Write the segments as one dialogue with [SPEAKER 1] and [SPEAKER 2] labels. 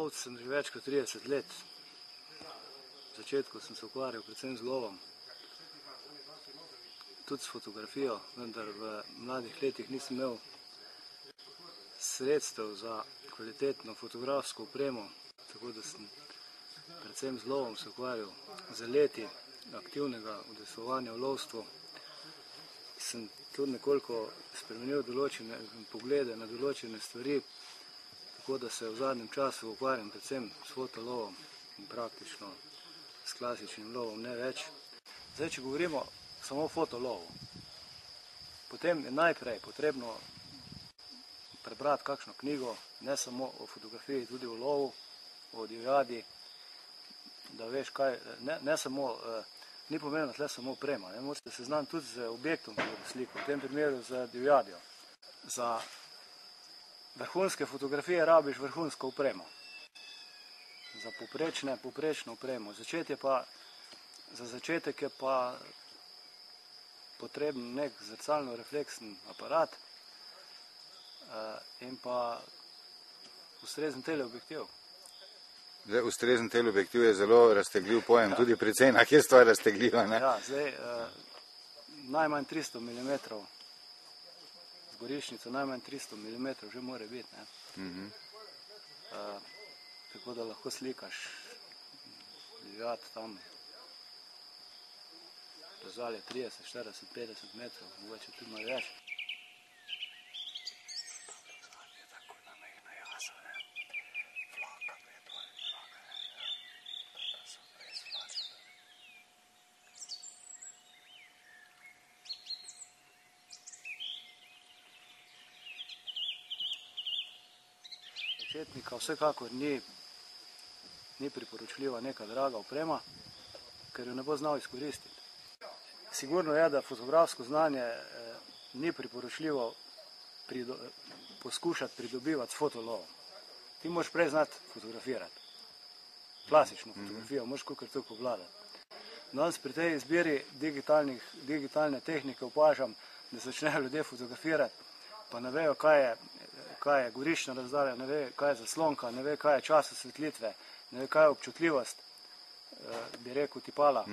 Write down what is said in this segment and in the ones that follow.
[SPEAKER 1] Lovec sem že več kot 30 let. V začetku sem se ukvarjal predvsem z lovom, tudi s fotografijo, vendar v mladih letih nisem imel sredstev za kvalitetno fotografsko opremo, tako da sem predvsem z lovom se ukvarjal. Za leti aktivnega udejstvovanja v lovstvu sem tudi nekoliko spremenil določene poglede na določene stvari, tako da se v zadnjem času ukvarjam predvsem s fotolovom in praktično s klasičnim lovom ne več. Zdaj, če govorimo samo o fotolovu, potem je najprej potrebno prebrati kakšno knjigo, ne samo o fotografiji, tudi o lovu, o divjadi, da veš kaj, ne samo, ni pomembno tle samo oprema, morate se seznaniti tudi z objektom, ki bo sliko, v tem primeru z divjadjo. Za vrhunske fotografije rabiš vrhunsko opremo, za poprečno opremo. Za začetek je pa potreben nek zrcalno-refleksen aparat in pa ustrezen teleobjektiv.
[SPEAKER 2] Ustrezen teleobjektiv je zelo raztegljiv pojem, tudi pri cenah je stvar raztegljiva.
[SPEAKER 1] Ja, zdaj najmanj 300 mm, z gorišnico najmanj 300 mm že mora biti. Tako da lahko slikaš divjad tam, razdalje 30, 40, 50 metrov, mogoče tudi malo več. Začetnika vsekakor ni priporočljiva neka draga oprema, ker jo ne bo znal izkoristiti. Sigurno je, da fotografsko znanje ni priporočljivo poskušati pridobivati s fotolovom. Ti moraš prej znati fotografirati. Klasično fotografijo moraš kakor tukaj obvladati. Danes pri tej izbiri digitalne tehnike opažam, da začnejo ljudje fotografirati, pa ne vejo, kaj je goriščna razdalja, ne ve, kaj je zaslonka, ne ve, kaj je čas osvetlitve, ne ve, kaj je občutljivost, bi rekel, tipala.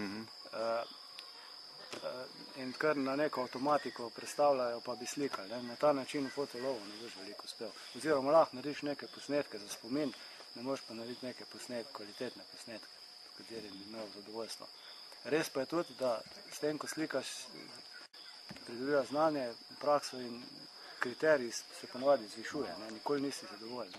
[SPEAKER 1] In kar na neko avtomatiko predstavljajo, pa bi slikali. Na ta način v fotolovu ne boš veliko uspel. Oziroma lahko narediš neke posnetke za spomin, ne moreš pa narediti neke kvalitetne posnetke, s katerimi bi imel zadovoljstvo. Res pa je tudi, da s tem, ko slikaš, pridobivaš znanje, prakso in kriterij se ponovadi zvišuje, nikoli nisi zadovoljen.